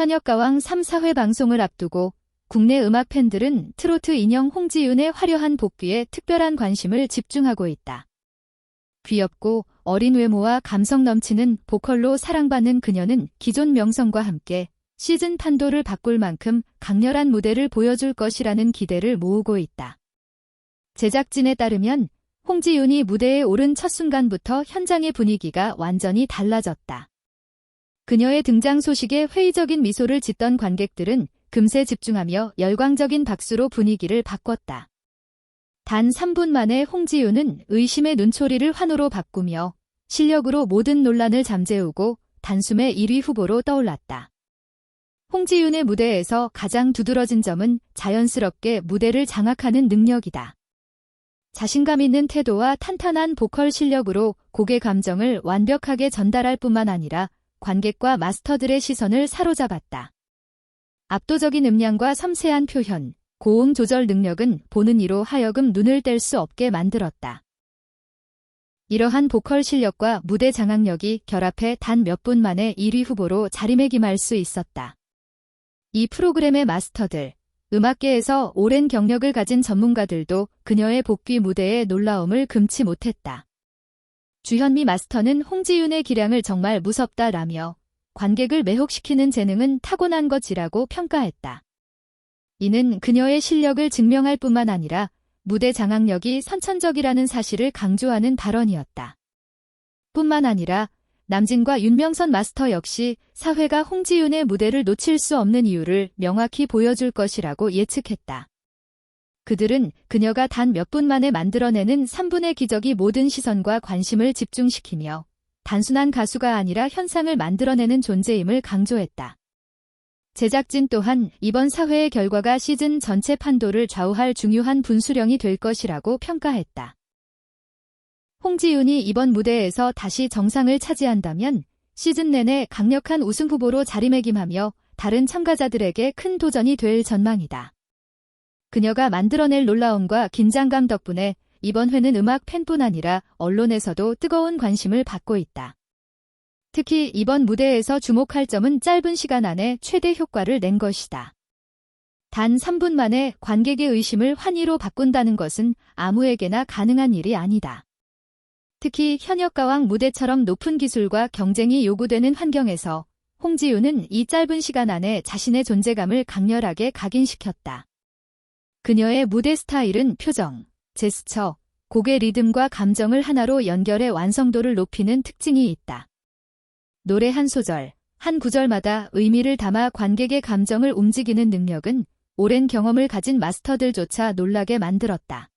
현역가왕 3, 4회 방송을 앞두고 국내 음악 팬들은 트로트 인형 홍지윤의 화려한 복귀에 특별한 관심을 집중하고 있다. 귀엽고 어린 외모와 감성 넘치는 보컬로 사랑받는 그녀는 기존 명성과 함께 시즌 판도를 바꿀 만큼 강렬한 무대를 보여줄 것이라는 기대를 모으고 있다. 제작진에 따르면 홍지윤이 무대에 오른 첫 순간부터 현장의 분위기가 완전히 달라졌다. 그녀의 등장 소식에 회의적인 미소를 짓던 관객들은 금세 집중하며 열광적인 박수로 분위기를 바꿨다. 단 3분 만에 홍지윤은 의심의 눈초리를 환호로 바꾸며 실력으로 모든 논란을 잠재우고 단숨에 1위 후보로 떠올랐다. 홍지윤의 무대에서 가장 두드러진 점은 자연스럽게 무대를 장악하는 능력이다. 자신감 있는 태도와 탄탄한 보컬 실력으로 곡의 감정을 완벽하게 전달할 뿐만 아니라 관객과 마스터들의 시선을 사로잡았다. 압도적인 음량과 섬세한 표현, 고음 조절 능력은 보는 이로 하여금 눈을 뗄 수 없게 만들었다. 이러한 보컬 실력과 무대 장악력이 결합해 단 몇 분 만에 1위 후보로 자리매김할 수 있었다. 이 프로그램의 마스터들, 음악계에서 오랜 경력을 가진 전문가들도 그녀의 복귀 무대에 놀라움을 금치 못했다. 주현미 마스터는 홍지윤의 기량을 정말 무섭다라며 관객을 매혹시키는 재능은 타고난 것이라고 평가했다. 이는 그녀의 실력을 증명할 뿐만 아니라 무대 장악력이 선천적이라는 사실을 강조하는 발언이었다. 뿐만 아니라 남진과 윤명선 마스터 역시 사회가 홍지윤의 무대를 놓칠 수 없는 이유를 명확히 보여줄 것이라고 예측했다. 그들은 그녀가 단 몇 분 만에 만들어내는 3분의 기적이 모든 시선과 관심을 집중시키며 단순한 가수가 아니라 현상을 만들어내는 존재임을 강조했다. 제작진 또한 이번 사회의 결과가 시즌 전체 판도를 좌우할 중요한 분수령이 될 것이라고 평가했다. 홍지윤이 이번 무대에서 다시 정상을 차지한다면 시즌 내내 강력한 우승 후보로 자리매김하며 다른 참가자들에게 큰 도전이 될 전망이다. 그녀가 만들어낼 놀라움과 긴장감 덕분에 이번 회는 음악 팬뿐 아니라 언론에서도 뜨거운 관심을 받고 있다. 특히 이번 무대에서 주목할 점은 짧은 시간 안에 최대 효과를 낸 것이다. 단 3분 만에 관객의 의심을 환희로 바꾼다는 것은 아무에게나 가능한 일이 아니다. 특히 현역가왕 무대처럼 높은 기술과 경쟁이 요구되는 환경에서 홍지윤은 이 짧은 시간 안에 자신의 존재감을 강렬하게 각인시켰다. 그녀의 무대 스타일은 표정, 제스처, 곡의 리듬과 감정을 하나로 연결해 완성도를 높이는 특징이 있다. 노래 한 소절, 한 구절마다 의미를 담아 관객의 감정을 움직이는 능력은 오랜 경험을 가진 마스터들조차 놀라게 만들었다.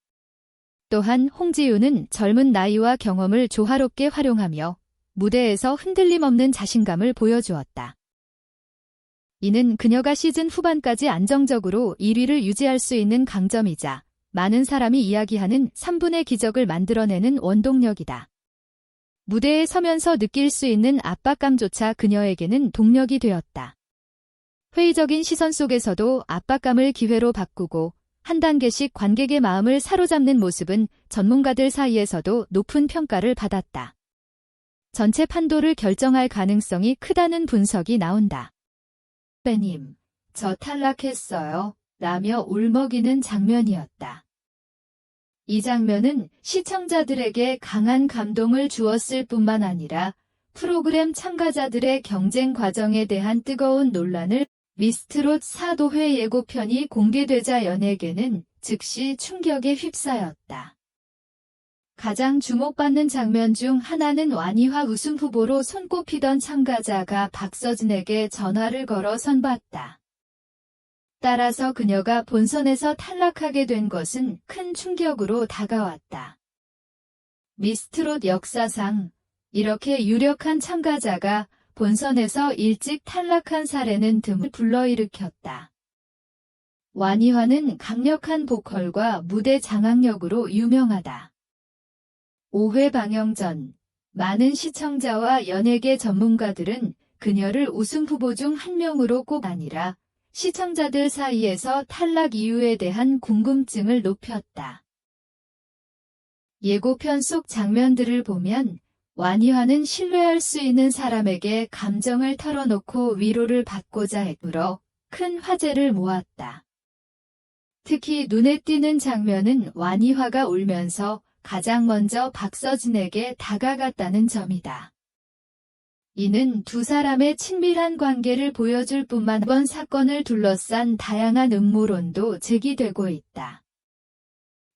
또한 홍지윤은 젊은 나이와 경험을 조화롭게 활용하며 무대에서 흔들림 없는 자신감을 보여주었다. 이는 그녀가 시즌 후반까지 안정적으로 1위를 유지할 수 있는 강점이자 많은 사람이 이야기하는 3분의 기적을 만들어내는 원동력이다. 무대에 서면서 느낄 수 있는 압박감조차 그녀에게는 동력이 되었다. 회의적인 시선 속에서도 압박감을 기회로 바꾸고 한 단계씩 관객의 마음을 사로잡는 모습은 전문가들 사이에서도 높은 평가를 받았다. 전체 판도를 결정할 가능성이 크다는 분석이 나온다. "빼님, 저 탈락했어요." 라며 울먹이는 장면이었다. 이 장면은 시청자들에게 강한 감동을 주었을 뿐만 아니라 프로그램 참가자들의 경쟁 과정에 대한 뜨거운 논란을 미스트롯 4도회 예고편이 공개되자 연예계는 즉시 충격에 휩싸였다. 가장 주목받는 장면 중 하나는 완이화 우승 후보로 손꼽히던 참가자가 박서진에게 전화를 걸어 선봤다. 따라서 그녀가 본선에서 탈락하게 된 것은 큰 충격으로 다가왔다. 미스트롯 역사상 이렇게 유력한 참가자가 본선에서 일찍 탈락한 사례는 드물 불러일으켰다. 완이화는 강력한 보컬과 무대 장악력으로 유명하다. 5회 방영 전 많은 시청자와 연예계 전문가들은 그녀를 우승 후보 중 한 명으로 꼭 아니라 시청자들 사이에서 탈락 이유에 대한 궁금증을 높였다. 예고편 속 장면들을 보면 완이화는 신뢰할 수 있는 사람에게 감정을 털어놓고 위로를 받고자 했으므로 큰 화제를 모았다. 특히 눈에 띄는 장면은 완이화가 울면서 가장 먼저 박서진에게 다가갔다는 점이다. 이는 두 사람의 친밀한 관계를 보여줄 뿐만 이번 사건을 둘러싼 다양한 음모론도 제기되고 있다.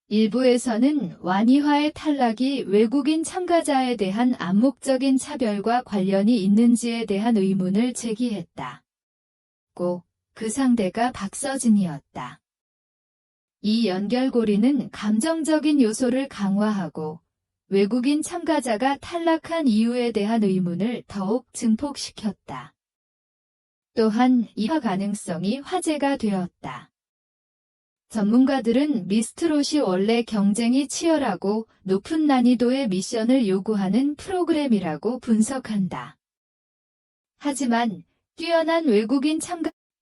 일부에서는 완이화의 탈락이 외국인 참가자에 대한 암묵적인 차별과 관련이 있는지에 대한 의문을 제기했다. 꼭 그 상대가 박서진이었다. 이 연결고리는 감정적인 요소를 강화하고 외국인 참가자가 탈락한 이유에 대한 의문을 더욱 증폭시켰다. 또한 이화 가능성이 화제가 되었다. 전문가들은 미스트롯이 원래 경쟁이 치열하고 높은 난이도의 미션을 요구하는 프로그램이라고 분석한다. 하지만 뛰어난 외국인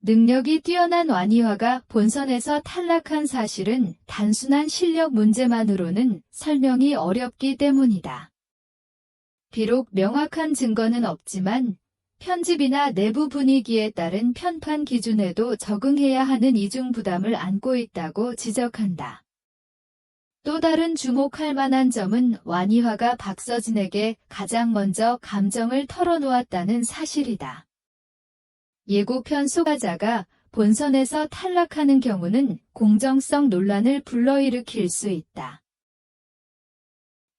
능력이 뛰어난 완이화가 본선에서 탈락한 사실은 단순한 실력 문제만으로는 설명이 어렵기 때문이다. 비록 명확한 증거는 없지만 편집이나 내부 분위기에 따른 편판 기준에도 적응해야 하는 이중 부담을 안고 있다고 지적한다. 또 다른 주목할 만한 점은 완이화가 박서진에게 가장 먼저 감정을 털어놓았다는 사실이다. 예고편 소가자가 본선에서 탈락하는 경우는 공정성 논란을 불러일으킬 수 있다.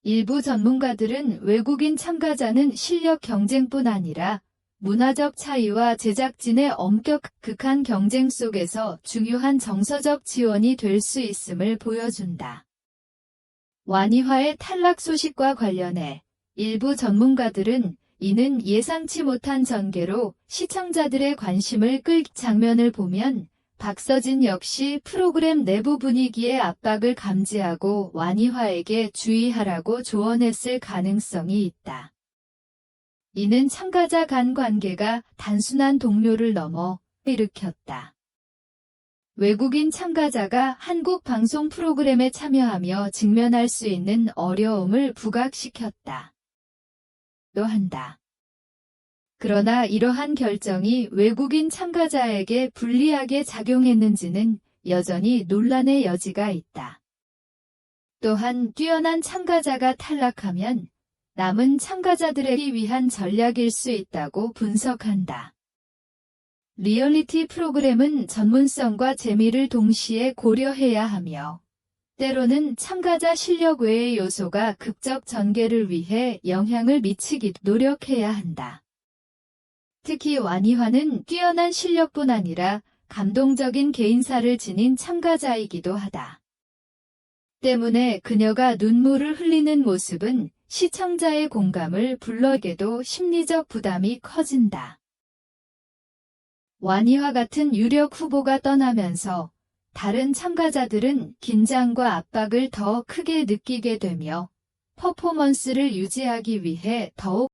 일부 전문가들은 외국인 참가자는 실력 경쟁뿐 아니라 문화적 차이와 제작진의 엄격한 경쟁 속에서 중요한 정서적 지원이 될 수 있음을 보여준다. 완이화의 탈락 소식과 관련해 일부 전문가들은 이는 예상치 못한 전개로 시청자들의 관심을 끌 장면을 보면 박서진 역시 프로그램 내부 분위기의 압박을 감지하고 완이화에게 주의하라고 조언했을 가능성이 있다. 이는 참가자 간 관계가 단순한 동료를 넘어 일으켰다. 외국인 참가자가 한국 방송 프로그램에 참여하며 직면할 수 있는 어려움을 부각시켰다. 또 한다. 그러나 이러한 결정이 외국인 참가자에게 불리하게 작용했는지는 여전히 논란의 여지가 있다. 또한 뛰어난 참가자가 탈락하면 남은 참가자들에게 위한 전략일 수 있다고 분석한다. 리얼리티 프로그램은 전문성과 재미를 동시에 고려해야 하며 때로는 참가자 실력 외의 요소가 극적 전개를 위해 영향을 미치기도 노력해야 한다. 특히 완이화는 뛰어난 실력뿐 아니라 감동적인 개인사를 지닌 참가자이기도 하다. 때문에 그녀가 눈물을 흘리는 모습은 시청자의 공감을 불러오게도 심리적 부담이 커진다. 완이화 같은 유력 후보가 떠나면서 다른 참가자들은 긴장과 압박을 더 크게 느끼게 되며 퍼포먼스를 유지하기 위해 더욱